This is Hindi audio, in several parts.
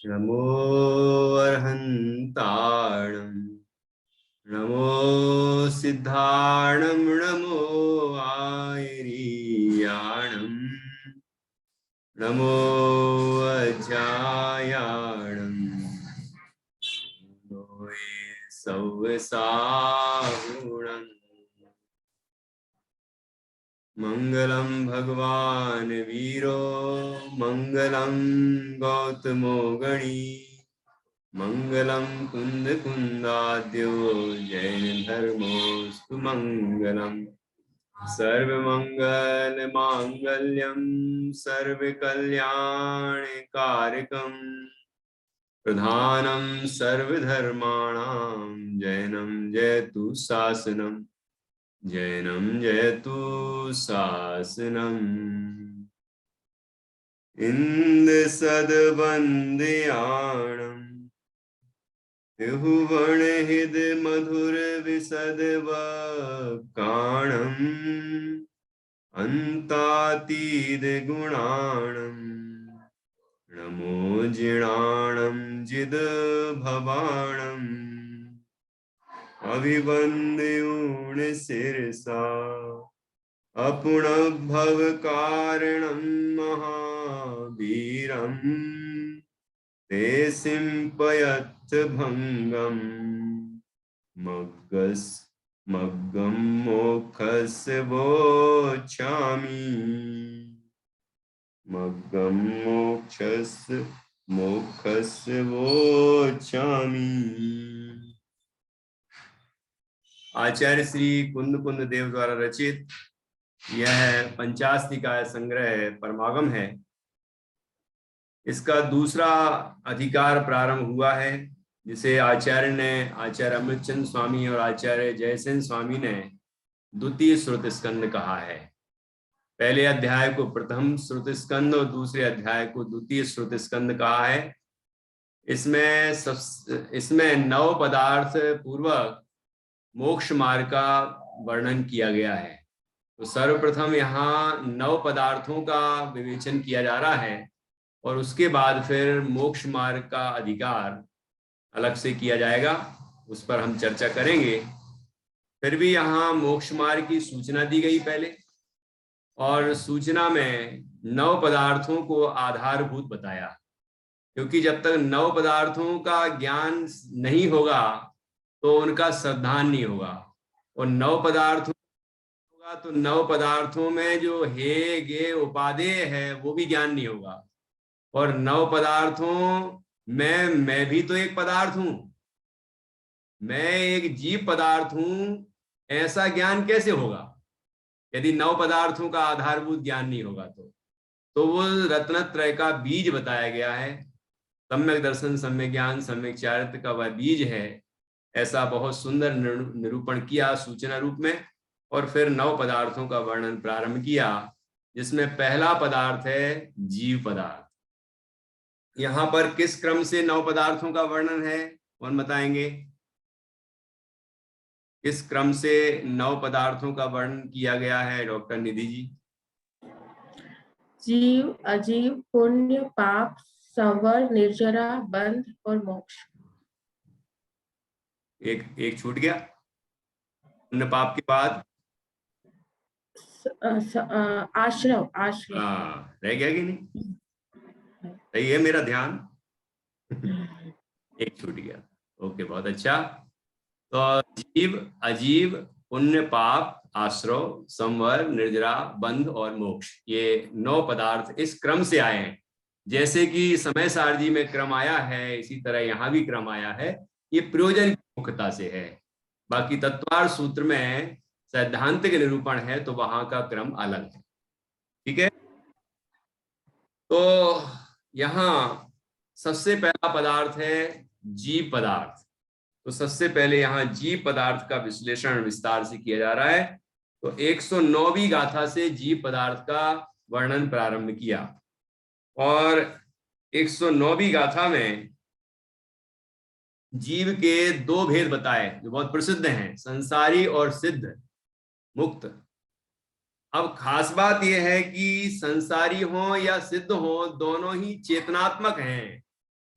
नमो अर्हन्ताणं नमो सिद्धाणं नमो आयरीयाणं नमो अजायाणं नमो सौसाहुणम् मंगलम भगवान वीरो मंगलम गौतमो गणी मंगलम कुंद कुंदाद्यो जैन धर्मोस्तु मंगलम सर्वमंगल मांगल्यम सर्वकल्याणकारकम प्रधानम सर्वधर्माणां जैनम जयतु शासनम जैनम जयतु शासनम इंद सदवंदयाणम त्रिभुवन हृद मधुर विशद वक्काणम अंतातीत गुणाणम नमो जिणाणम जिद भवाणम अभिवंद्यूण शिरसा अपुण भव कारणं महावीरं ते सिंपयत् भंगम मग्गं मोक्षस्य वोचामि मग्गं मोक्षस्य वोचामि। आचार्य श्री कुंद कुंद देव द्वारा रचित यह पंचास्तिकाय संग्रह परमागम है। इसका दूसरा अधिकार प्रारंभ हुआ है, जिसे आचार्य अमृतचंद स्वामी और आचार्य जयसेन स्वामी ने द्वितीय श्रुत स्कंद कहा है। पहले अध्याय को प्रथम श्रुत स्कंद और दूसरे अध्याय को द्वितीय श्रुत स्कंद कहा है। इसमें 9 पदार्थ पूर्वक मोक्ष मार्ग का वर्णन किया गया है। तो सर्वप्रथम यहाँ 9 पदार्थों का विवेचन किया जा रहा है और उसके बाद फिर मोक्ष मार्ग का अधिकार अलग से किया जाएगा, उस पर हम चर्चा करेंगे। फिर भी यहाँ मोक्ष मार्ग की सूचना दी गई पहले, और सूचना में 9 पदार्थों को आधारभूत बताया, क्योंकि जब तक 9 पदार्थों का ज्ञान नहीं होगा तो उनका श्रद्धान नहीं होगा, और 9 पदार्थों होगा तो 9 पदार्थों में जो हे गे उपादेय है वो भी ज्ञान नहीं होगा, और 9 पदार्थों में मैं भी तो एक पदार्थ हूं, मैं एक जीव पदार्थ हूं, ऐसा ज्ञान कैसे होगा यदि 9 पदार्थों का आधारभूत ज्ञान नहीं होगा। तो वो रत्नत्रय का बीज बताया गया है। सम्यक दर्शन, सम्यक ज्ञान, सम्यक चारित्र का वह बीज है। ऐसा बहुत सुंदर निरूपण किया सूचना रूप में, और फिर 9 पदार्थों का वर्णन प्रारंभ किया, जिसमें पहला पदार्थ है जीव पदार्थ। यहाँ पर किस क्रम से 9 पदार्थों का वर्णन है, कौन बताएंगे? किस क्रम से 9 पदार्थों का वर्णन किया गया है डॉक्टर निधि जी? जीव, अजीव, पुण्य, पाप, संवर, निर्जरा, बंध और मोक्ष। एक छूट गया, पुण्य पाप के बाद आश्रम। रह गया कि नहीं? सही है मेरा ध्यान। एक छूट गया। ओके, बहुत अच्छा। तो जीव, अजीव, पुण्य, पाप, आश्रव, संवर, निर्जरा, बंध और मोक्ष, ये 9 पदार्थ इस क्रम से आए हैं। जैसे कि समय सारणी में क्रम आया है, इसी तरह यहाँ भी क्रम आया है। ये प्रयोजन की मुख्यता से है। बाकी तत्वार्थ सूत्र में सैद्धांतिक निरूपण है तो वहां का क्रम अलग है। ठीक है, तो यहाँ सबसे पहला पदार्थ है जीव पदार्थ। तो सबसे पहले यहाँ जीव पदार्थ का विश्लेषण विस्तार से किया जा रहा है। तो 109वीं गाथा से जीव पदार्थ का वर्णन प्रारंभ किया, और 109वीं गाथा में जीव के 2 भेद बताए जो बहुत प्रसिद्ध हैं, संसारी और सिद्ध मुक्त। अब खास बात यह है कि संसारी हो या सिद्ध हो, दोनों ही चेतनात्मक हैं,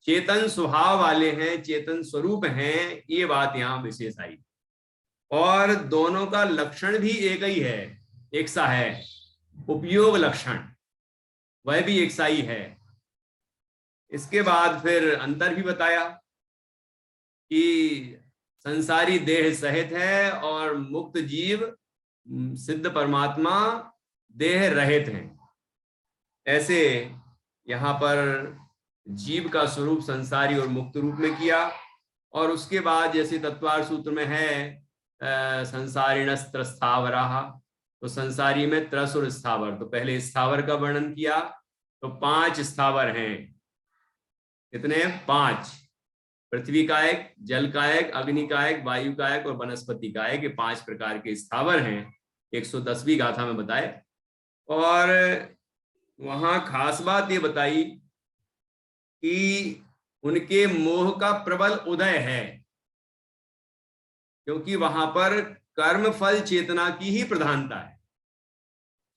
चेतन स्वभाव वाले हैं, चेतन स्वरूप हैं, ये बात यहाँ विशेष आई। और दोनों का लक्षण भी एक ही है, एक सा है, उपयोग लक्षण वह भी एक सा ही है। इसके बाद फिर अंतर भी बताया कि संसारी देह सहित है और मुक्त जीव सिद्ध परमात्मा देह रहित हैं। ऐसे यहाँ पर जीव का स्वरूप संसारी और मुक्त रूप में किया। और उसके बाद जैसे तत्वार सूत्र में है संसारिणस् त्रस्थावराः, तो संसारी में त्रस और स्थावर, तो पहले स्थावर का वर्णन किया। तो 5 स्थावर हैं। कितने? 5। पृथ्वी का एक, जल का एक, अग्नि का एक, वायु का एक और वनस्पति का एक, ये 5 प्रकार के स्थावर हैं 110वीं गाथा में बताए। और वहां खास बात ये बताई कि उनके मोह का प्रबल उदय है, क्योंकि वहां पर कर्म फल चेतना की ही प्रधानता है।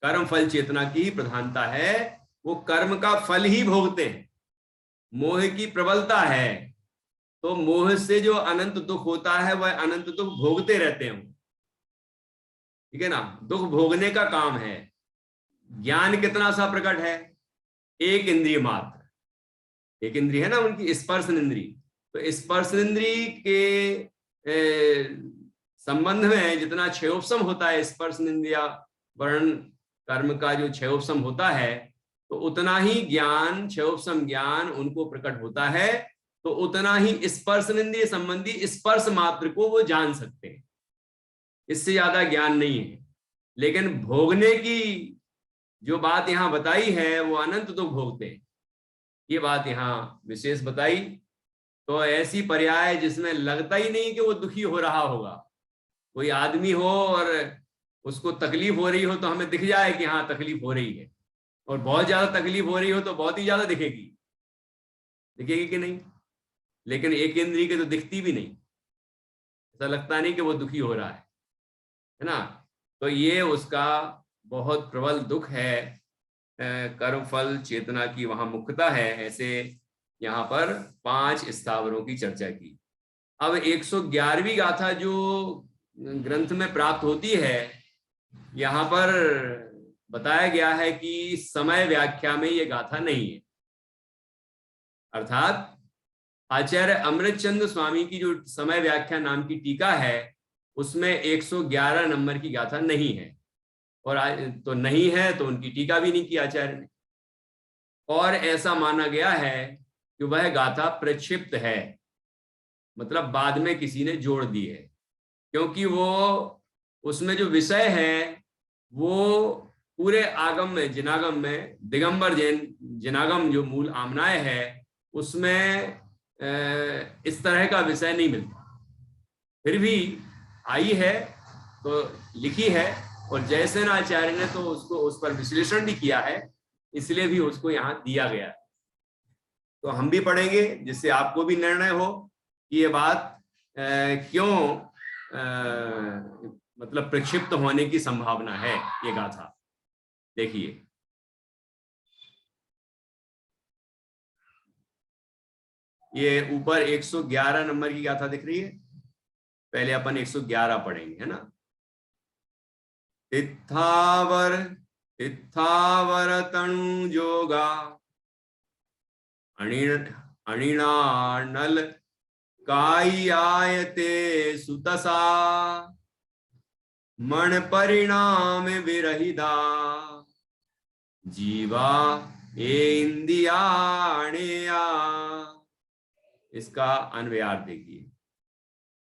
कर्म फल चेतना की ही प्रधानता है, वो कर्म का फल ही भोगते हैं। मोह की प्रबलता है, तो मोह से जो अनंत दुख होता है वह अनंत दुख भोगते रहते हैं। ठीक है ना, दुख भोगने का काम है। ज्ञान कितना सा प्रकट है? एक इंद्रिय मात्र, एक इंद्रिय है ना उनकी, स्पर्श इंद्रिय। तो स्पर्श इंद्रिय के संबंध में जितना क्षयोपशम होता है, स्पर्श इंद्रिया वर्ण कर्म का जो क्षयोपशम होता है, तो उतना ही ज्ञान, क्षयोपशम ज्ञान उनको प्रकट होता है। तो उतना ही स्पर्श इंद्रिय संबंधी स्पर्श मात्र को वो जान सकते हैं, इससे ज्यादा ज्ञान नहीं है। लेकिन भोगने की जो बात यहाँ बताई है वो अनंत दुख भोगते हैं, ये बात यहाँ विशेष बताई। तो ऐसी पर्याय जिसमें लगता ही नहीं कि वो दुखी हो रहा होगा। कोई आदमी हो और उसको तकलीफ हो रही हो तो हमें दिख जाए कि हाँ तकलीफ हो रही है, और बहुत ज्यादा तकलीफ हो रही हो तो बहुत ही ज्यादा दिखेगी, दिखेगी कि नहीं? लेकिन एक इंद्रिय के तो दिखती भी नहीं, ऐसा लगता नहीं कि वो दुखी हो रहा है ना। तो ये उसका बहुत प्रबल दुख है, कर्म फल चेतना की वहां मुक्तता है। ऐसे यहाँ पर 5 स्थावरों की चर्चा की। अब 111वीं गाथा जो ग्रंथ में प्राप्त होती है, यहाँ पर बताया गया है कि समय व्याख्या में ये गाथा नहीं है। अर्थात आचार्य अमृतचंद्र स्वामी की जो समय व्याख्या नाम की टीका है, उसमें 111 नंबर की गाथा नहीं है। और तो नहीं है तो उनकी टीका भी नहीं की आचार्य ने। और ऐसा माना गया है कि वह गाथा प्रक्षिप्त है, मतलब बाद में किसी ने जोड़ दी है, क्योंकि वो उसमें जो विषय है वो पूरे आगम में, जिनागम में, दिगंबर जैन जिनागम जो मूल आमनाय है उसमें इस तरह का विषय नहीं मिलता। फिर भी आई है तो लिखी है, और जयसेन आचार्य ने तो उसको उस पर विश्लेषण भी किया है, इसलिए भी उसको यहाँ दिया गया है। तो हम भी पढ़ेंगे जिससे आपको भी निर्णय हो कि ये बात क्यों मतलब प्रक्षिप्त होने की संभावना है ये गाथा। देखिए, ये ऊपर 111 नंबर की गाथा दिख रही है। पहले अपन 111 पढ़ेंगे, है ना। इत्थावर इत्थावर तनु जोगा अणिनानल कायते सुतसा मन परिणाम विरहिदा जीवा इंदियाणेया। इसका अन्वयार्थ देखिए।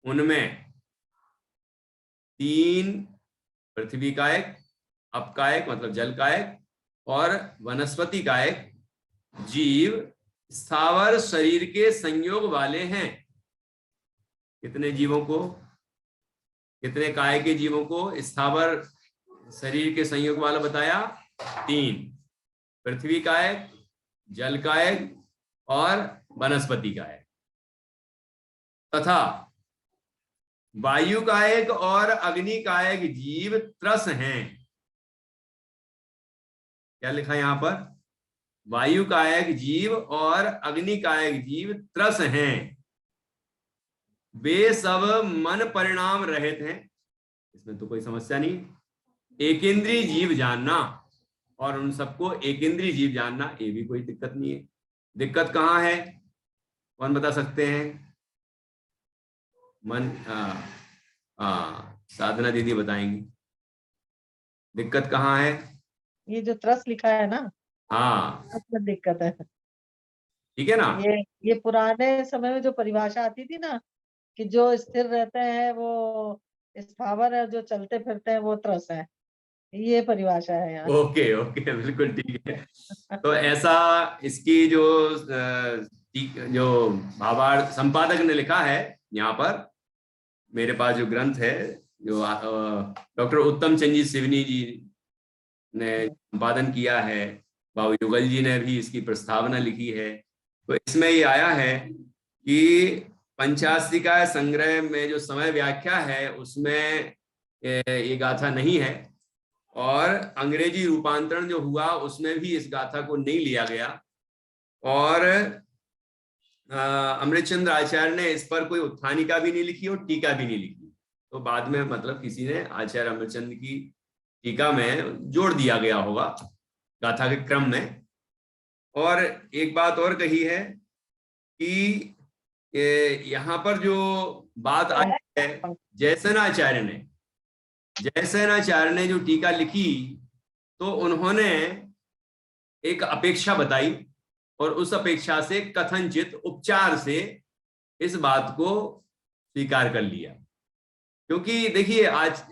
उनमें 3, पृथ्वी का एक, अप का एक मतलब जल का एक, और वनस्पति का एक जीव स्थावर शरीर के संयोग वाले हैं। कितने जीवों को, कितने काय के जीवों को स्थावर शरीर के संयोग वाला बताया? 3, पृथ्वी का एक, जल का एक और वनस्पति का एक, तथा वायु का एक और अग्नि का एक जीव त्रस हैं। क्या लिखा है यहां पर? वायु कायक जीव और अग्नि कायक जीव त्रस हैं, वे सब मन परिणाम रहित हैं, इसमें तो कोई समस्या नहीं। एकेंद्रीय जीव जानना और उन सबको एकेंद्रीय जीव जानना, ये भी कोई दिक्कत नहीं है। दिक्कत कहाँ है, कौन बता सकते हैं? साधना दीदी बताएंगी दिक्कत कहाँ है। ये जो त्रस लिखा है ना, हाँ उसमें दिक्कत है। ठीक है ना। ये पुराने समय में जो परिभाषा आती थी ना, कि जो स्थिर रहते हैं वो स्थावर है, जो चलते फिरते हैं वो त्रस है, ये परिभाषा है यहाँ। ओके ओके बिल्कुल ठीक है। तो ऐसा इसकी जो भावार्थ संपादक ने लिखा है यहाँ पर, मेरे पास जो ग्रंथ है, जो डॉक्टर उत्तम चंद जी सिवनी जी ने संपादन किया है, बाबू युगल जी ने भी इसकी प्रस्तावना लिखी है। तो इसमें ये आया है कि पंचास्तिका संग्रह में जो समय व्याख्या है उसमें ये गाथा नहीं है, और अंग्रेजी रूपांतरण जो हुआ उसमें भी इस गाथा को नहीं लिया गया, और अमृतचंद्र आचार्य ने इस पर कोई उत्थानिका भी नहीं लिखी और टीका भी नहीं लिखी। तो बाद में मतलब किसी ने आचार्य अमृतचंद्र की टीका में जोड़ दिया गया होगा गाथा के क्रम में। और एक बात और कही है कि यहाँ पर जो बात आई है, जयसेनाचार्य ने जो टीका लिखी, तो उन्होंने एक अपेक्षा बताई और उस अपेक्षा से कथनचित उपचार से इस बात को स्वीकार कर लिया। क्योंकि देखिए आज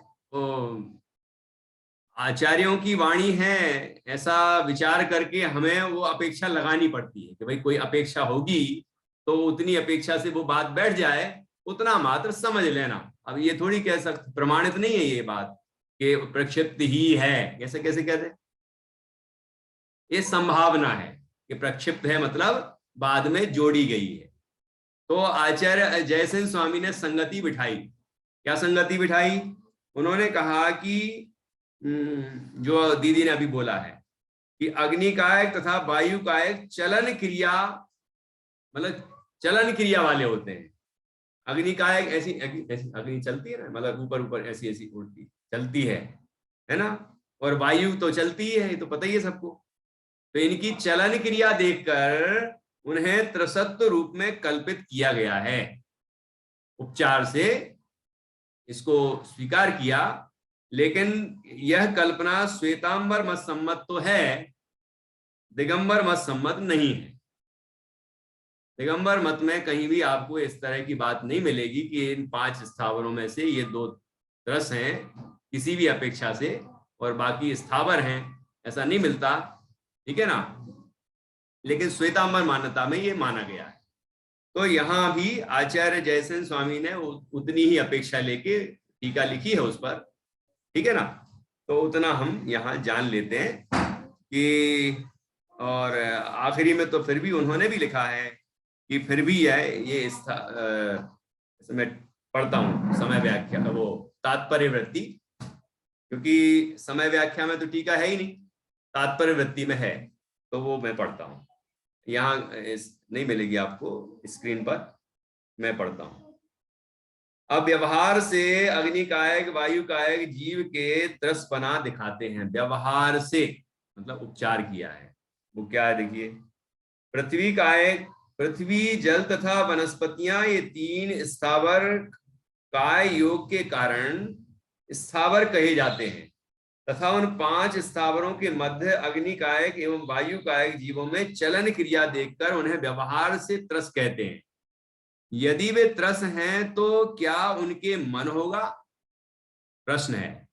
आचार्यों की वाणी है, ऐसा विचार करके हमें वो अपेक्षा लगानी पड़ती है कि भाई कोई अपेक्षा होगी तो उतनी अपेक्षा से वो बात बैठ जाए, उतना मात्र समझ लेना। अब ये थोड़ी कह सकते, प्रमाणित नहीं है ये बात कि प्रक्षिप्त ही है, कैसे कैसे कहते, ये संभावना है कि प्रक्षिप्त है मतलब बाद में जोड़ी गई है। तो आचार्य जयसेन स्वामी ने संगति बिठाई। क्या संगति बिठाई? उन्होंने कहा कि जो दीदी ने अभी बोला है कि अग्नि कायक तथा वायु कायक चलन क्रिया, मतलब चलन क्रिया वाले होते हैं। अग्नि कायक ऐसी अग्नि चलती है ना, मतलब ऊपर ऊपर ऐसी ऐसी उड़ती चलती है ना, और वायु तो चलती है, ये तो पता ही है सबको। तो इनकी चलन क्रिया देखकर उन्हें त्रसत्व रूप में कल्पित किया गया है, उपचार से इसको स्वीकार किया। लेकिन यह कल्पना श्वेतांबर मत सम्मत तो है, दिगंबर मत सम्मत नहीं है। दिगंबर मत में कहीं भी आपको इस तरह की बात नहीं मिलेगी कि इन 5 स्थावरों में से ये 2 त्रस हैं किसी भी अपेक्षा से और बाकी स्थावर हैं, ऐसा नहीं मिलता, ठीक है ना। लेकिन श्वेतांबर मान्यता में ये माना गया है। तो यहाँ भी आचार्य जयसेन स्वामी ने उतनी ही अपेक्षा लेके टीका लिखी है उस पर, ठीक है ना। तो उतना हम यहाँ जान लेते हैं कि, और आखिरी में तो फिर भी उन्होंने भी लिखा है कि फिर भी ये मैं पढ़ता हूँ समय व्याख्या, वो तात्पर्य वृत्ति, क्योंकि समय व्याख्या में तो टीका है ही नहीं, तात्पर्य वृत्ति में है, तो वो मैं पढ़ता हूँ। यहाँ नहीं मिलेगी आपको स्क्रीन पर, मैं पढ़ता हूँ। अब व्यवहार से अग्नि कायक वायु कायक जीव के त्रसपना दिखाते हैं। व्यवहार से मतलब उपचार किया है, वो क्या है देखिए। पृथ्वी कायक, पृथ्वी जल तथा वनस्पतियां, ये 3 स्थावर काय योग के कारण स्थावर कहे जाते हैं, तथा उन 5 स्थावरों के मध्य अग्नि कायक एवं वायु कायक जीवों में चलन क्रिया देखकर उन्हें व्यवहार से त्रस कहते हैं। यदि वे त्रस हैं तो क्या उनके मन होगा? प्रश्न है।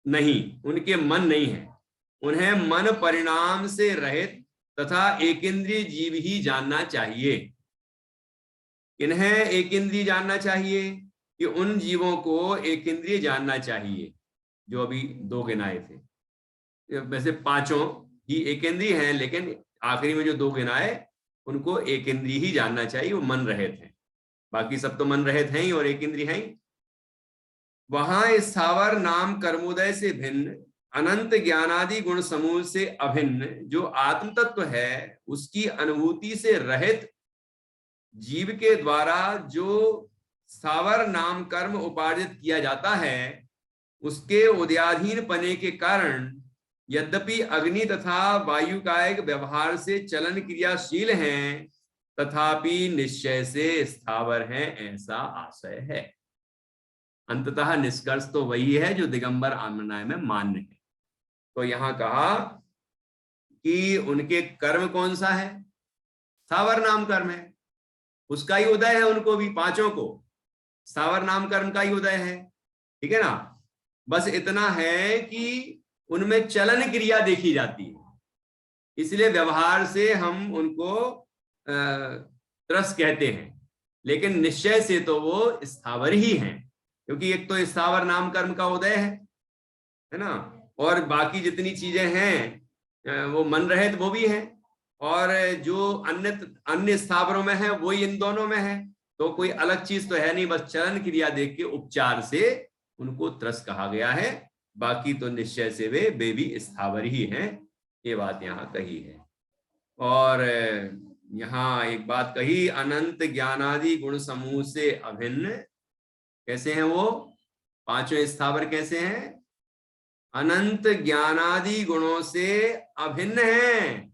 नहीं, उनके मन नहीं है। उन्हें मन परिणाम से रहित तथा एकेंद्रीय जीव ही जानना चाहिए। इन्हें एकेंद्रीय जानना चाहिए कि उन जीवों को एकेंद्रीय जानना चाहिए जो अभी 2 गिनाए थे। वैसे 5 ही एकेंद्रीय हैं, लेकिन आखिरी में जो 2 गिनाए उनको एकेंद्रीय ही जानना चाहिए, वो मन रहित हैं। बाकी सब तो मन रहित हैं ही और एकेंद्रीय हैं ही। वहां स्थावर नाम कर्मोदय से भिन्न अनंत ज्ञानादि गुण समूह से अभिन्न जो आत्म तत्व है उसकी अनुभूति से रहित जीव के द्वारा जो स्थावर नाम कर्म उपार्जित किया जाता है उसके उदयाधीन पने के कारण यद्यपि अग्नि तथा वायु कायिक व्यवहार से चलन क्रियाशील हैं तथापि निश्चय से स्थावर हैं, ऐसा आशय है। अंततः निष्कर्ष तो वही है जो दिगंबर आमनाय में मान्य है। तो यहां कहा कि उनके कर्म कौन सा है, स्थावर नाम कर्म है, उसका ही उदय है, उनको भी पांचों को स्थावर नाम कर्म का ही उदय है, ठीक है ना। बस इतना है कि उनमें चलन क्रिया देखी जाती है, इसलिए व्यवहार से हम उनको त्रस कहते हैं, लेकिन निश्चय से तो वो स्थावर ही हैं, क्योंकि एक तो स्थावर नाम कर्म का उदय है ना, और बाकी जितनी चीजें हैं वो मन रहित वो भी है, और जो अन्य स्थावरों में है वो इन दोनों में है, तो कोई अलग चीज तो है नहीं, बस चलन क्रिया देख के उपचार से उनको त्रस कहा गया है, बाकी तो निश्चय से वे भी स्थावर ही हैं, ये बात यहाँ कही है। और यहाँ एक बात कही, अनंत ज्ञानादि गुण समूह से अभिन्न, कैसे हैं वो पांचों स्थावर, कैसे हैं, अनंत ज्ञानादि गुणों से अभिन्न हैं,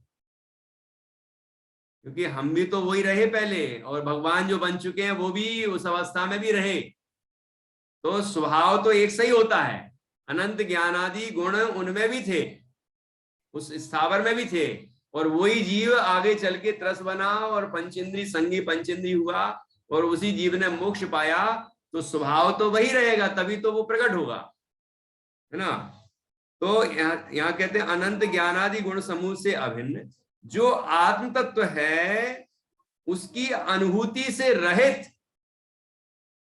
क्योंकि हम भी तो वही रहे पहले, और भगवान जो बन चुके हैं वो भी उस अवस्था में भी रहे, तो स्वभाव तो एक सही होता है, अनंत ज्ञानादि गुण उनमें भी थे, उस स्थावर में भी थे, और वही जीव आगे चल के त्रस बना और पंचेंद्री संगी पंचेंद्री हुआ और उसी जीव ने मोक्ष पाया, तो स्वभाव तो वही रहेगा, तभी तो वो प्रकट होगा, है ना। तो यहाँ कहते हैं अनंत ज्ञानादि गुण समूह से अभिन्न जो आत्म तत्व है उसकी अनुभूति से रहित,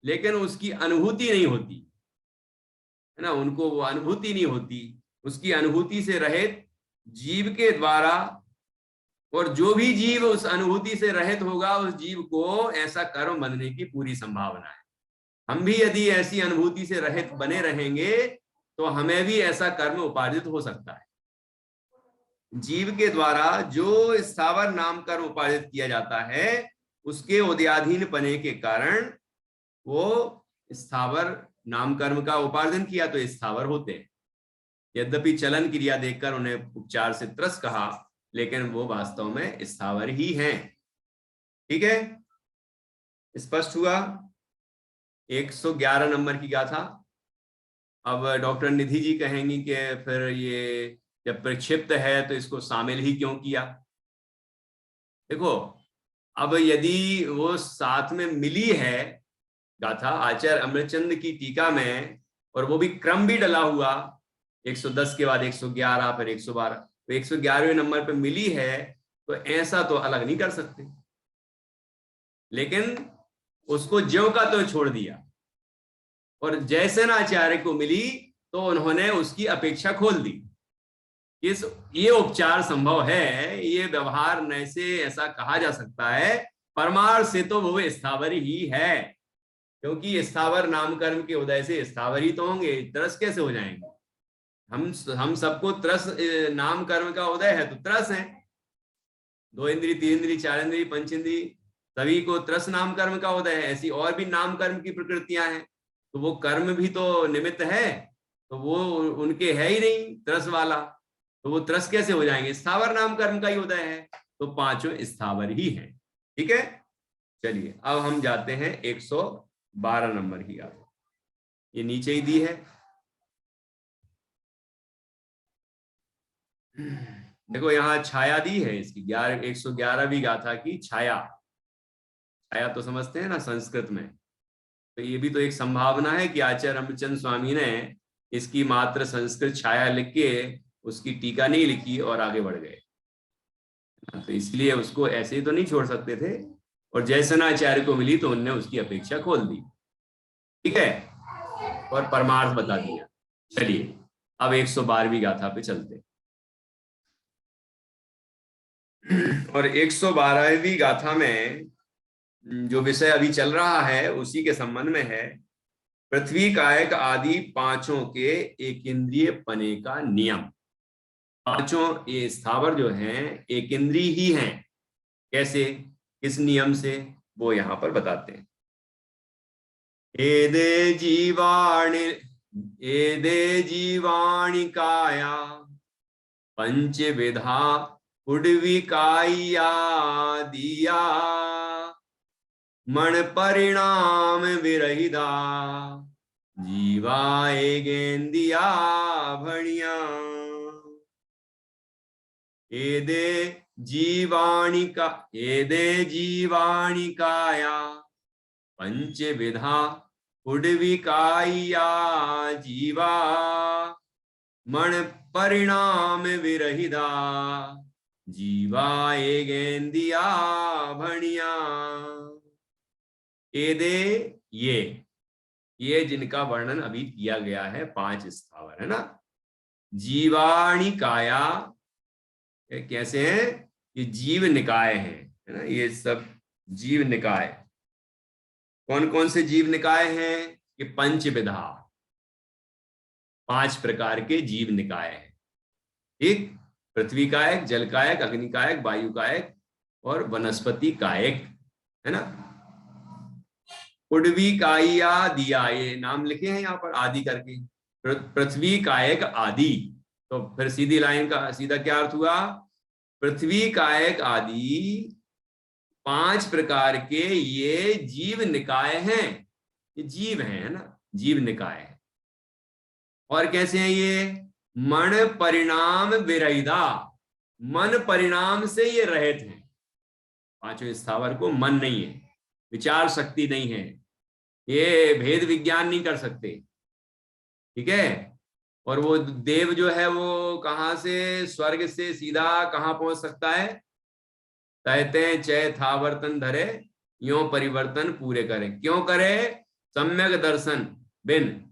लेकिन उसकी अनुभूति नहीं होती, है ना, उनको वो अनुभूति नहीं होती, उसकी अनुभूति से रहित जीव के द्वारा, और जो भी जीव उस अनुभूति से रहित होगा उस जीव को ऐसा कर्म बनने की पूरी संभावना है। हम भी यदि ऐसी अनुभूति से रहित बने रहेंगे तो हमें भी ऐसा कर्म उपार्जित हो सकता है। जीव के द्वारा जो स्थावर नाम कर्म उपार्जित किया जाता है उसके उदयाधीन पने के कारण वो स्थावर नाम कर्म का उपार्जन किया तो स्थावर होते हैं, यद्यपि चलन क्रिया देखकर उन्हें उपचार से त्रस कहा, लेकिन वो वास्तव में स्थावर ही हैं। ठीक है, स्पष्ट हुआ। 111 नंबर की गाथा। अब डॉक्टर निधि जी कहेंगी कि फिर ये जब प्रक्षिप्त है तो इसको शामिल ही क्यों किया। देखो, अब यदि वो साथ में मिली है गाथा आचार्य अमृतचंद की टीका में, और वो भी क्रम भी डला हुआ 110 के बाद 111 फिर 112, तो 111वें नंबर पे मिली है, तो ऐसा तो अलग नहीं कर सकते, लेकिन उसको ज्यों का तो छोड़ दिया, और जयसेनाचार्य को मिली तो उन्होंने उसकी अपेक्षा खोल दी। ये उपचार संभव है, ये व्यवहार न से ऐसा कहा जा सकता है, परमार्थ से तो वो स्थावर ही है, क्योंकि स्थावर नाम कर्म के उदय से स्थावर ही तो होंगे, त्रस कैसे हो जाएंगे। हम सबको त्रस नाम कर्म का उदय है तो त्रस है, 2 इंद्री 3 इंद्री 4 इंद्री 5 इंद्री सभी को त्रस नाम कर्म का उदय है। ऐसी और भी नाम कर्म की प्रकृतियां हैं, तो वो कर्म भी तो निमित्त है, तो वो उनके है ही नहीं त्रस वाला, तो वो त्रस कैसे हो जाएंगे। स्थावर नाम कर्म का ही उदय है, तो पांचों स्थावर ही हैं। ठीक है, चलिए अब हम जाते हैं 112 नंबर की गाथा। ये नीचे ही दी है, देखो यहाँ छाया दी है इसकी 111वीं गाथा की छाया। छाया तो समझते हैं ना संस्कृत में, तो ये भी तो एक संभावना है कि आचार्य अमृतचंद स्वामी ने इसकी मात्र संस्कृत छाया लिख के उसकी टीका नहीं लिखी और आगे बढ़ गए, तो इसलिए उसको ऐसे ही तो नहीं छोड़ सकते थे, और जयसेनाचार्य को मिली तो उनने उसकी अपेक्षा खोल दी। ठीक है, और परमार्थ बता दिया। चलिए अब 112वीं गाथा पे चलते, और 112वीं गाथा में जो विषय अभी चल रहा है उसी के संबंध में है पृथ्वी कायक आदि पांचों के एक इंद्रिय पने का नियम। पांचों ये स्थावर जो हैं एक इंद्रिय ही हैं। कैसे, किस नियम से, वो यहां पर बताते हैं। एदे जीवाणि काया पंचविधा उड्विकाया दिया मन परिणाम विरहिता जीवा एगेंदिया भणिया। एदे जीवाणि काया पंचविधा उड्विकाया जीवा मन परिणाम विरहिता जीवा एगेंदिया भणिया। एदे ये जिनका वर्णन अभी किया गया है, पांच स्थावर है ना। जीवाणि काया कैसे हैं, ये जीव निकाय है ना, ये सब जीव निकाय। कौन कौन से जीव निकाय हैं, ये पंचविधा, पांच प्रकार के जीव निकाय हैं। एक पृथ्वी कायक, जल कायक, अग्नि कायक, वायु कायक और वनस्पति कायक है ना। उड्वी काया दिया, ये नाम लिखे हैं यहाँ पर आदि करके। पृथ्वी कायक आदि, तो फिर सीधी लाइन का सीधा क्या अर्थ हुआ, पृथ्वी कायक आदि पांच प्रकार के ये जीव निकाय हैं। ये जीव हैं है ना, जीव निकाय है। और कैसे हैं ये, मन परिणाम विरहिता, मन परिणाम से ये रहित हैं। पांचों स्थावर को मन नहीं है, विचार शक्ति नहीं है, ये भेद विज्ञान नहीं कर सकते, ठीक है। और वो देव जो है वो कहां से, स्वर्ग से सीधा कहां पहुंच सकता है, कहते चय थावर्तन धरे यो परिवर्तन पूरे करे। क्यों करे, सम्यक दर्शन बिन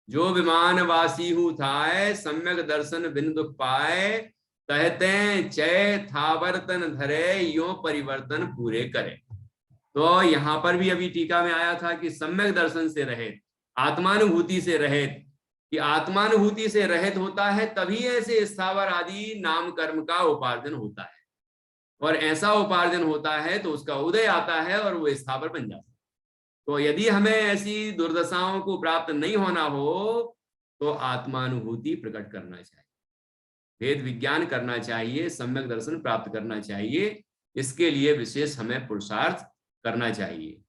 जो विमानवासी हूँ थाए, सम्यक दर्शन बिन दुख पाए, कहते चय थावर्तन धरे यो परिवर्तन पूरे करे। तो यहां पर भी अभी टीका में आया था कि सम्यक दर्शन से रहित, आत्मानुभूति से रहित, कि आत्मानुभूति से रहित होता है तभी ऐसे स्थावर आदि नाम कर्म का उपार्जन होता है। और ऐसा उपार्जन होता है तो उसका उदय आता है और वो स्थावर बन जाता है। तो यदि हमें ऐसी दुर्दशाओं को प्राप्त नहीं होना हो तो आत्मानुभूति प्रकट करना चाहिए, भेद विज्ञान करना चाहिए, सम्यक दर्शन प्राप्त करना चाहिए। इसके लिए विशेष हमें पुरुषार्थ करना चाहिए।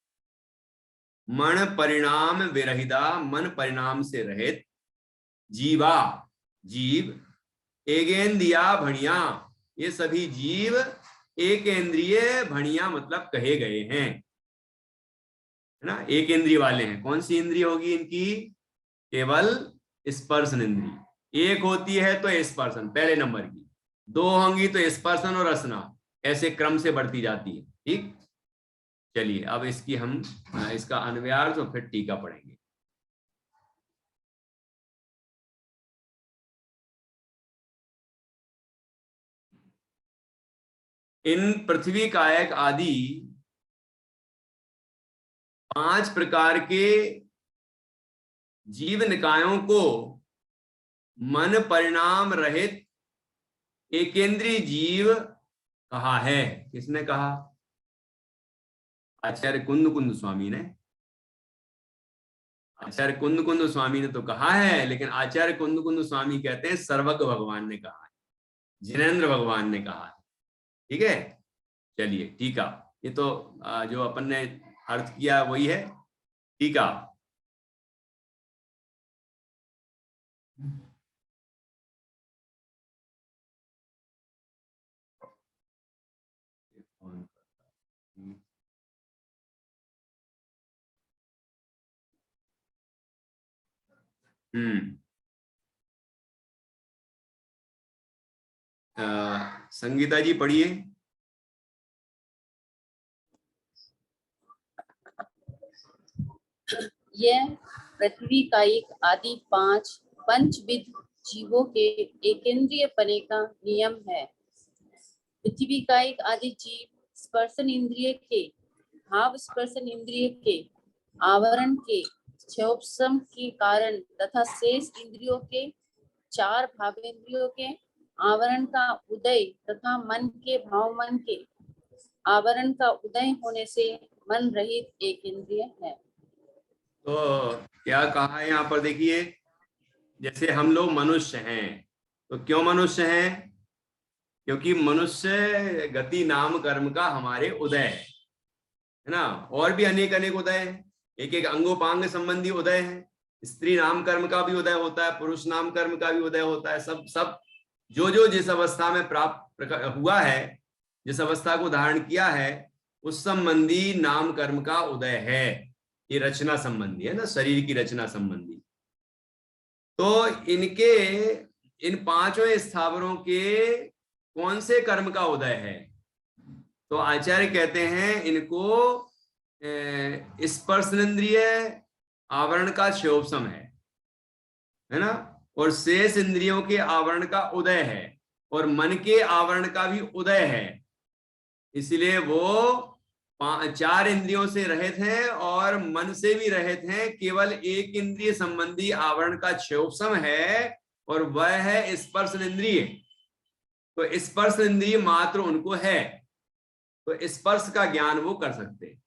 मन परिणाम विरहिता, मन परिणाम से रहित, जीवा जीव, एगेंदिया भणिया, ये सभी जीव एक इंद्रिय भणिया मतलब कहे गए हैं है ना, एक इंद्रिय वाले हैं। कौन सी इंद्रिय होगी इनकी, केवल स्पर्शन इंद्रिय। एक होती है तो स्पर्शन पहले नंबर की, दो होंगी तो स्पर्शन और रसना, ऐसे क्रम से बढ़ती जाती है। ठीक, चलिए अब इसकी हम इसका अन्वयार्थ और फिर टीका पढ़ेंगे। इन पृथ्वी कायक आदि पांच प्रकार के जीव निकायों को मन परिणाम रहित एकेंद्रीय जीव कहा है। किसने कहा, आचार्य कुंद कुंद स्वामी ने। आचार्य कुंद कुंद स्वामी ने तो कहा है, लेकिन आचार्य कुंद कुंद स्वामी कहते हैं सर्वज्ञ भगवान ने कहा है, जिनेन्द्र भगवान ने कहा है। ठीक है, चलिए टीका, ये तो जो अपन ने अर्थ किया वही है। टीका, संगीता जी पढ़िए। यह पृथ्वी कायिक आदि पांच पंचविध जीवों के एकेंद्रीय पने का नियम है। पृथ्वी कायिक आदि जीव स्पर्शन इंद्रिय के, भाव स्पर्शन इंद्रिय के आवरण के क्षयोपम के कारण तथा शेष इंद्रियों के 4 भावेंद्रियों के आवरण का उदय तथा मन के भाव मन के आवरण का उदय होने से मन रहित एक इंद्रिय है। तो क्या कहा है यहाँ पर, देखिए, जैसे हम लोग मनुष्य हैं, तो क्यों मनुष्य हैं? क्योंकि मनुष्य गति नाम कर्म का हमारे उदय है ना। और भी अनेक अनेक उदय हैं, एक एक अंगोपांग संबंधी उदय है। स्त्री नाम कर्म का भी उदय होता है, पुरुष नाम कर्म का भी उदय होता है। सब जो जिस अवस्था में प्राप्त हुआ है, जिस अवस्था को धारण किया है, उस संबंधी नाम कर्म का उदय है। ये रचना संबंधी है ना, शरीर की रचना संबंधी। तो इनके इन पांचों स्थावरों के कौन से कर्म का उदय है? तो आचार्य कहते हैं इनको स्पर्शेंद्रिय आवरण का क्षयोपम है ना, और शेष इंद्रियों के आवरण का उदय है, और मन के आवरण का भी उदय है। इसलिए वो 4 इंद्रियों से रहित हैं और मन से भी रहित हैं। केवल एक इंद्रिय संबंधी आवरण का क्षयोपम है, और वह है स्पर्श इंद्रिय। तो स्पर्श इंद्रिय मात्र उनको है, तो स्पर्श का ज्ञान वो कर सकते हैं।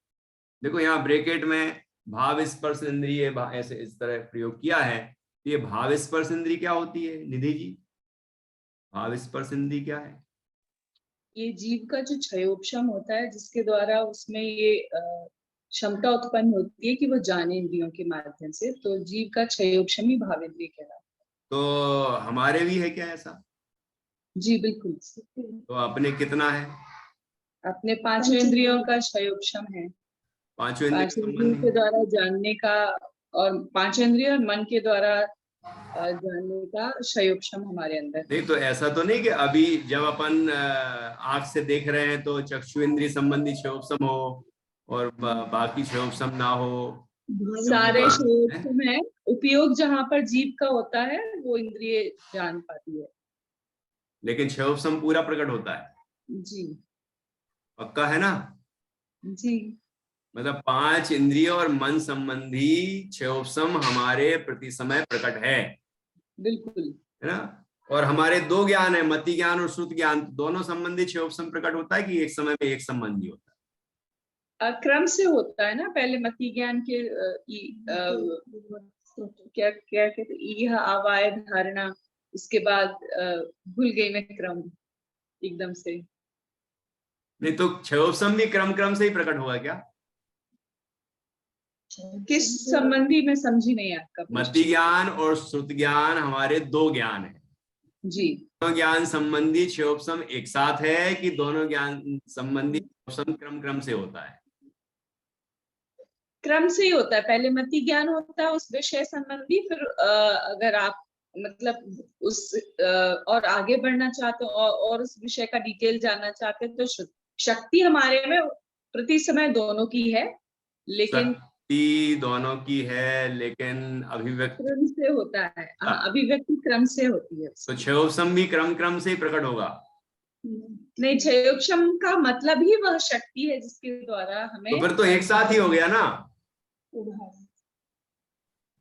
देखो यहाँ ब्रैकेट में भाव स्पर्श इंद्रिय ऐसे इस तरह प्रयोग किया है। ये भाव स्पर्श इंद्रिय क्या होती है निधि जी? भाव स्पर्श इंद्रिय क्या है? ये जीव का जो क्षयोपम होता है, जिसके द्वारा उसमें ये क्षमता उत्पन्न होती है कि वो जाने इंद्रियों के माध्यम से, तो जीव का क्षयोपम ही भावेंद्रिय कहलाता है। तो हमारे भी है क्या ऐसा? जी बिल्कुल। तो अपने कितना है? अपने 5 इंद्रियों का क्षयोपम है। 5 इंद्रियों के द्वारा जानने का, और 5 इंद्रिय और मन के द्वारा जानने का क्षयोपम हमारे अंदर। नहीं, तो ऐसा तो नहीं कि अभी जब अपन आंख से देख रहे हैं तो चक्षु इंद्रिय संबंधी क्षयोपम हो और बाकी क्षयोपम ना हो। सारे क्षयोपम है, उपयोग जहाँ पर जीव का होता है वो इंद्रिय जान पाती है, लेकिन क्षयोपम पूरा प्रकट होता है। जी पक्का है ना? जी। मतलब 5 इंद्रिय और मन संबंधी क्षयोपम हमारे प्रति समय प्रकट है, बिल्कुल, है ना। और हमारे 2 ज्ञान है, मति ज्ञान और श्रुत ज्ञान, दोनों संबंधी क्षयोपम प्रकट होता है कि एक समय में एक संबंधी होता है? क्रम से होता है ना। पहले मति ज्ञान के क्या क्या कहते, यह आवाय धारणा, उसके बाद भूल गई मैं क्रम एकदम से। नहीं, तो क्षयोपम भी क्रम से ही प्रकट हुआ क्या? किस संबंधी में समझी नहीं आपका। मति ज्ञान और श्रुत ज्ञान हमारे 2 ज्ञान है जी। दोनों ज्ञान संबंधी क्षयोपम एक साथ है कि दोनों ज्ञान संबंधी क्षयोपम क्रम से होता है? क्रम से ही होता है। पहले मति ज्ञान होता है उस विषय संबंधी, फिर अगर आप मतलब उस और आगे बढ़ना चाहते हो और उस विषय का डिटेल जानना चाहते हो, तो शक्ति हमारे में प्रति समय दोनों की है, लेकिन दोनों की है, लेकिन अभिव्यक्ति क्रम से होता है। अभिव्यक्ति क्रम से होती है। तो क्षयोपम भी क्रम से ही प्रकट होगा? नहीं, क्षयोपम का मतलब ही वह शक्ति है जिसके द्वारा हमें। तो फिर तो एक साथ ही हो गया ना।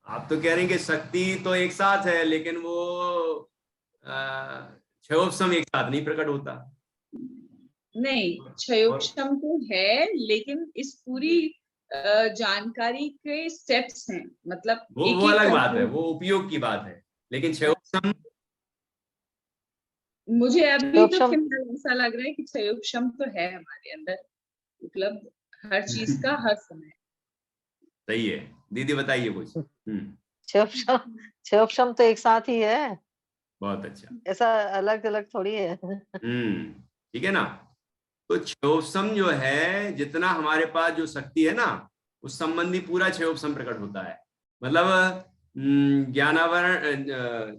आप तो कह रहे हैं कि शक्ति तो एक साथ है, लेकिन वो क्षयोपम एक साथ नहीं प्रकट होता। नहीं, क्षयोपम तो है, लेकिन इस पूरी जानकारी के स्टेप्स हैं, मतलब वो अलग बात है, वो उपयोग की बात है। लेकिन क्षयोपम, मुझे अभी तो फिलहाल ऐसा लग रहा है कि क्षयोपम तो है हमारे अंदर उपलब्ध, हर चीज का हर समय। सही है। दीदी बताइए कुछ। क्षयोपम तो एक साथ ही है। बहुत अच्छा, ऐसा अलग अलग थोड़ी है। ठीक है ना। तो क्षयोपम जो है, जितना हमारे पास जो शक्ति है ना, उस संबंधी पूरा क्षयोपम प्रकट होता है। मतलब ज्ञानावरण,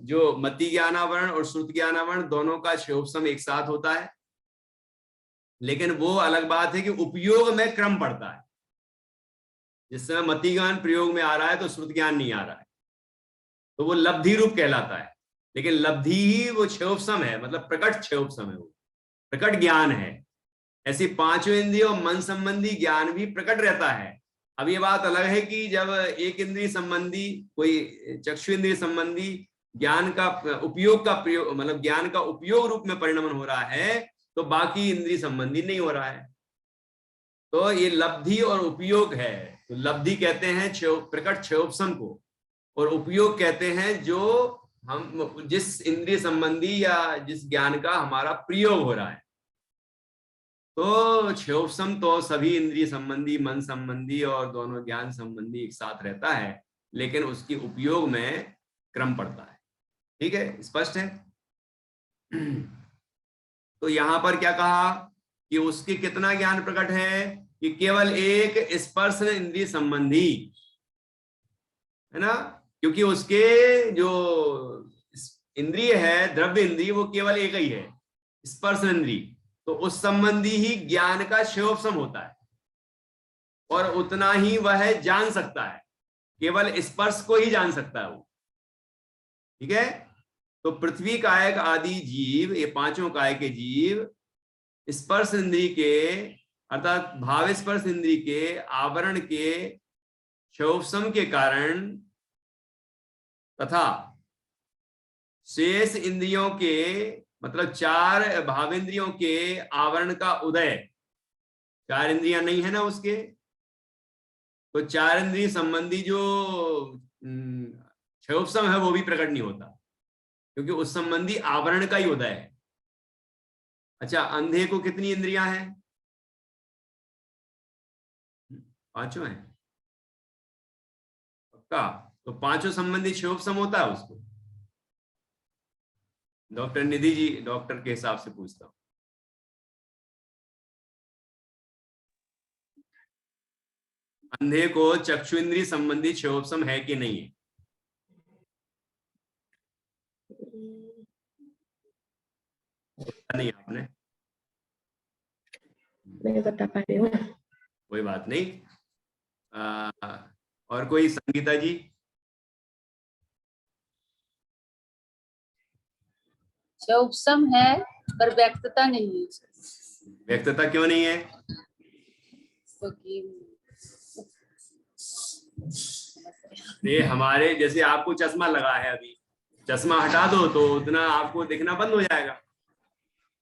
जो मति ज्ञानावरण और श्रुत ज्ञानावरण दोनों का क्षयोपम एक साथ होता है, लेकिन वो अलग बात है कि उपयोग में क्रम पड़ता है। जिस समय मति ज्ञान प्रयोग में आ रहा है तो श्रुत ज्ञान नहीं आ रहा है, तो वो लब्धि रूप कहलाता है। लेकिन लब्धि ही वो क्षयोपम है, मतलब प्रकट क्षयोपम है, वो प्रकट ज्ञान है। ऐसी 5 इंद्रियों मन संबंधी ज्ञान भी प्रकट रहता है, अब ये बात अलग है कि जब एक इंद्रिय संबंधी, कोई चक्षु इंद्रिय संबंधी ज्ञान का उपयोग का प्रयोग, मतलब ज्ञान का उपयोग रूप में परिणमन हो रहा है, तो बाकी इंद्रिय संबंधी नहीं हो रहा है। तो ये लब्धि और उपयोग है। तो लब्धि कहते हैं प्रकट क्षयोपशम को, और उपयोग कहते हैं जो हम जिस इंद्रिय संबंधी या जिस ज्ञान का हमारा प्रयोग हो रहा है। तो क्षयोपशम तो सभी इंद्रिय संबंधी, मन संबंधी और दोनों ज्ञान संबंधी एक साथ रहता है, लेकिन उसकी उपयोग में क्रम पड़ता है। ठीक है, स्पष्ट है? तो यहां पर क्या कहा कि उसके कितना ज्ञान प्रकट है कि केवल एक स्पर्श इंद्रिय संबंधी, है ना, क्योंकि उसके जो इंद्रिय है, द्रव्य इंद्रिय, वो केवल एक ही है, स्पर्श इंद्रिय। तो उस संबंधी ही ज्ञान का क्षयोपशम होता है, और उतना ही वह जान सकता है, केवल स्पर्श को ही जान सकता है वो। ठीक है? तो पृथ्वी कायक आदि जीव, ये पांचों काय के जीव स्पर्श इंद्रिय के, अर्थात भाव स्पर्श इंद्रिय के आवरण के क्षयोपशम के कारण तथा शेष इंद्रियों के, मतलब चार भावेंद्रियों के आवरण का उदय, चार इंद्रियां नहीं है ना उसके, तो चार इंद्रिय संबंधी जो क्षयोपशम है वो भी प्रकट नहीं होता, क्योंकि उस संबंधी आवरण का ही उदय है। अच्छा, अंधे को कितनी इंद्रियां हैं? पांचों हैं पक्का? तो पांचों संबंधी क्षयोपशम होता है उसको? डॉक्टर निधि जी, डॉक्टर के हिसाब से पूछता हूं। अंधे को चक्षु इंद्रिय संबंधी क्षयोपशम है कि नहीं है? नहीं आपने? नहीं बता पा रही हूँ। कोई बात नहीं। और कोई? संगीता जी? क्षयोपशम है पर व्यक्तता नहीं है। व्यक्तता क्यों नहीं है? ये हमारे जैसे, आपको चश्मा लगा है, अभी चश्मा हटा दो तो उतना आपको दिखना बंद हो जाएगा।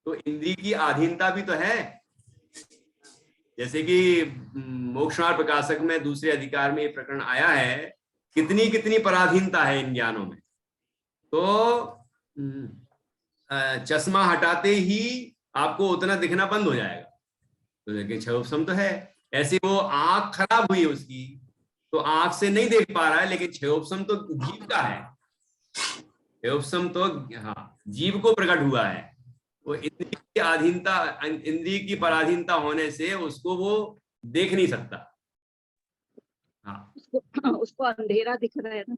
तो इंद्रिय की अधीनता भी तो है। जैसे कि मोक्षमार्ग प्रकाशक में दूसरे अधिकार में ये प्रकरण आया है, कितनी कितनी पराधीनता है इन ज्ञानों में। तो चश्मा हटाते ही आपको उतना दिखना बंद हो जाएगा। तो लेकिन क्षयोपशम तो है। ऐसे वो आंख खराब हुई उसकी, तो आंख से नहीं देख पा रहा है, लेकिन क्षयोपशम तो जीव का है। क्षयोपशम तो हाँ जीव को प्रकट हुआ है। वो इंद्रिय की अधीनता, इंद्रिय की पराधीनता होने से उसको वो देख नहीं सकता। हाँ उसको अंधेरा दिख रहा है ना,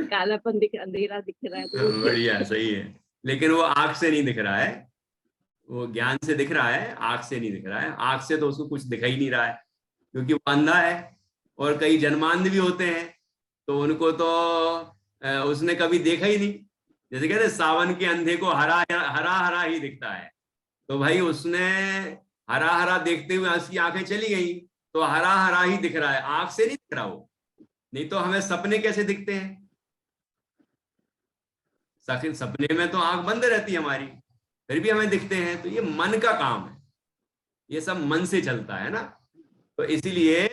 कालापन दिख, अंधेरा दिख रहा है तो बढ़िया, सही है। लेकिन वो आंख से नहीं दिख रहा है, वो ज्ञान से दिख रहा है, आंख से नहीं दिख रहा है। आंख से तो उसको कुछ दिखाई नहीं रहा है, क्योंकि वो अंधा है। और कई जन्मांध भी होते हैं, तो उनको तो उसने कभी देखा ही नहीं। जैसे कहते सावन के अंधे को हरा हरा हरा ही दिखता है। तो भाई उसने हरा हरा देखते हुए उसकी आंखें चली गई, तो हरा हरा ही दिख रहा है, आंख से नहीं दिख रहा वो। नहीं तो हमें सपने कैसे दिखते हैं? सपने में तो आंख बंद रहती है हमारी, फिर भी हमें दिखते हैं। तो ये मन का काम है, ये सब मन से चलता है ना। तो इसीलिए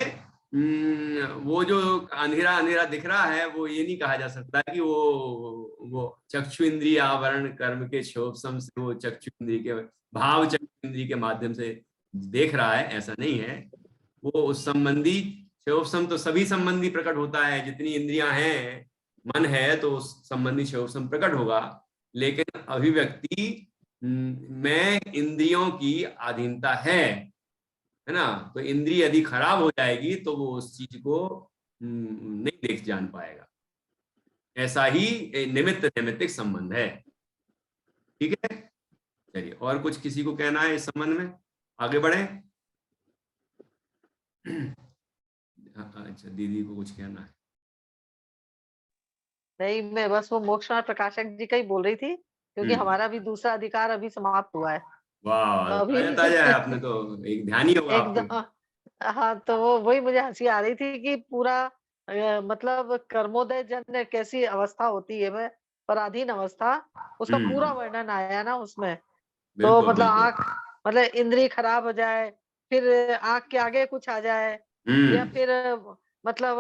वो जो अंधेरा अंधेरा दिख रहा है, वो ये नहीं कहा जा सकता कि वो चक्षु इंद्रिय आवरण कर्म के क्षयोपशम से वो चक्षु इंद्रिय के भाव चक्षु इंद्रिय के माध्यम से देख रहा है, ऐसा नहीं है। वो उस संबंधी क्षयोपशम तो सभी संबंधी प्रकट होता है। जितनी इंद्रियां हैं, मन है, तो उस संबंधी क्षयोपशम प्रकट होगा। लेकिन अभिव्यक्ति में इंद्रियों की अधीनता है ना। तो इंद्रिय यदि खराब हो जाएगी तो वो उस चीज को नहीं देख जान पाएगा। ऐसा ही निमित्त नैमित्तिक संबंध है। ठीक है, चलिए और कुछ किसी को कहना है इस संबंध में? आगे बढ़े। अच्छा, दीदी को कुछ कहना है? नहीं, मैं बस वो मोक्षमार्ग प्रकाशक जी का ही बोल रही थी, क्योंकि हमारा भी दूसरा अधिकार अभी समाप्त हुआ है। वाह, अभी ताजा है। आपने तो एक ध्यान ही होगा आपको। हाँ, तो वो वही मुझे हंसी आ रही थी कि पूरा मतलब कर्मोदय जन्य कैसी अवस्था होती है, वह पराधीन अवस्था, उसका पूरा वर्णन आया ना उसमें। तो बिल्कुल मतलब बिल्कुल। आंख, मतलब इंद्री खराब हो जाए, फिर आंख के आगे कुछ आ जाए, या फिर मतलब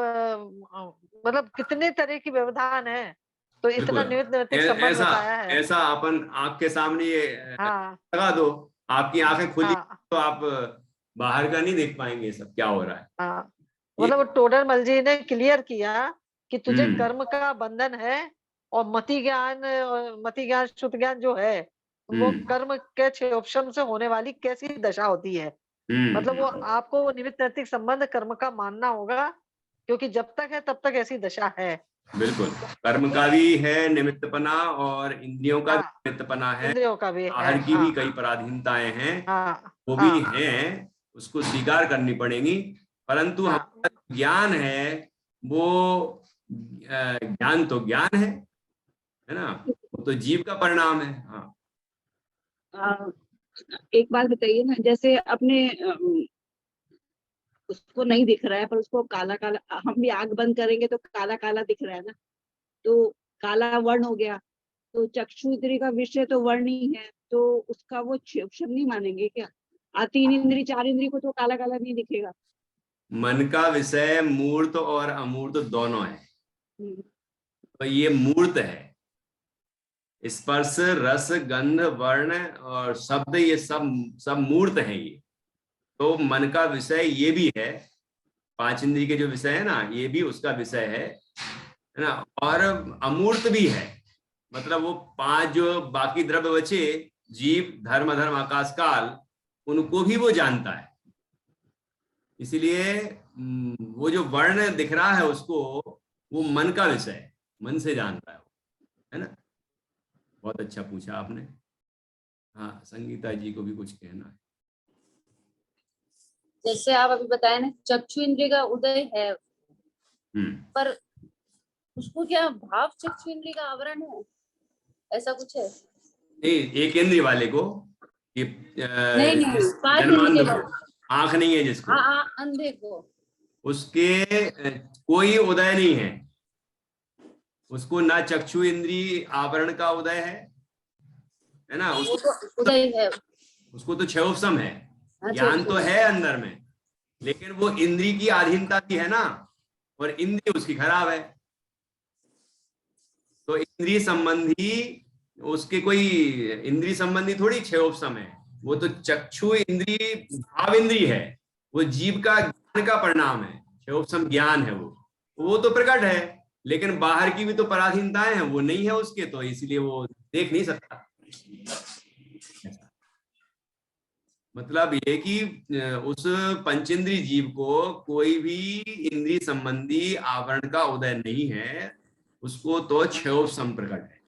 मतलब कितने तरह की व्यवधान है, तो इतना बिल्कुल निमित्त नैमित्तिक संबंध ऐसा बताया है। ऐसा अपन आंख के सामने ये हाँ लगा दो, आपकी आंखें खुली हाँ तो आप बाहर का नहीं देख पाएंगे ये सब क्या हो रहा है। हाँ, ये मतलब वो टोडरमल जी ने क्लियर किया कि तुझे हम्म कर्म का बंधन है, और मति ज्ञान शुद्ध ज्ञान जो है, वो हम्म कर्म के क्षयोपशम से होने वाली कैसी दशा होती है। मतलब वो हम्म आपको वो निमित्त नैतिक संबंध कर्म का मानना होगा, क्योंकि जब तक है तब तक ऐसी दशा है। बिल्कुल। कर्म का भी है निमित्तपना और इंद्रियों का भी हाँ, निमित्तपना है, इंद्रियों का भी है। बाहर की भी हाँ कई पराधीनताएं हैं, हाँ वो भी हाँ हैं, उसको स्वीकार करनी पड़ेगी। परंतु हाँ हमारा ज्ञान है वो ज्ञान तो ज्ञान है ना, वो तो जीव का परिणाम है। हाँ आ, एक बात बताइए ना, जैसे अपने उसको नहीं दिख रहा है पर उसको काला काला, हम भी आंख बंद करेंगे तो काला काला दिख रहा है ना, तो काला वर्ण हो गया, तो चक्षु इंद्रिय का विषय तो वर्ण ही है, तो उसका वो क्षयोपशम नहीं मानेंगे क्या? 3 इंद्रिय 4 इंद्रिय को तो काला काला नहीं दिखेगा। मन का विषय मूर्त और अमूर्त दोनों है, हम्म, तो ये मूर्त है। स्पर्श रस गंध वर्ण और शब्द ये सब सब मूर्त है ये। तो मन का विषय ये भी है, 5 इंद्रिय के जो विषय है ना ये भी उसका विषय है ना। और अमूर्त भी है, मतलब वो 5 जो बाकी द्रव्य बचे, जीव धर्म धर्म आकाश काल, उनको भी वो जानता है। इसीलिए वो जो वर्ण दिख रहा है उसको, वो मन का विषय है, मन से जान रहा है ना। बहुत अच्छा पूछा आपने। हाँ, संगीता जी को भी कुछ कहना है। जैसे आप अभी बताए ना, चक्षु इंद्रिय का उदय है, पर उसको क्या भाव चक्षु इंद्रिय का आवरण है, ऐसा कुछ है? नहीं, एक इंद्रिय वाले को, ये नहीं नहीं, 5 इंद्रिय जन्मांध के को, आंख नहीं है जिसको, हाँ अंधे को। उसके कोई उदय नहीं है, उसको ना चक्षु इंद्रिय आवरण का उदय है ना, वो तो उदय है। उसको तो क्षयोपशम है, अच्छा ज्ञान तो अच्छा। है अंदर में, लेकिन वो इंद्रिय की अधीनता भी है ना, और इंद्रिय उसकी खराब है। तो इंद्रिय संबंधी उसके कोई इंद्रिय संबंधी थोड़ी क्षयोपशम है, वो तो चक्षु इंद्रिय भाव इंद्रिय है, वो जीव का ज्ञान का परिणाम है, क्षयोपशम ज्ञान है वो तो प्रकट है, लेकिन बाहर की भी तो पराधीनताएं हैं, वो नहीं है उसके, तो इसलिए वो देख नहीं सकता। मतलब ये कि उस पंचेंद्रिय जीव को कोई भी इंद्रिय संबंधी आवरण का उदय नहीं है, उसको तो क्षयोपशम प्रकट है।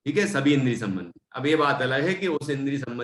ठीक है, सभी इंद्रिय संबंधी। अब ये बात अलग है कि उस इंद्रिय संबंधी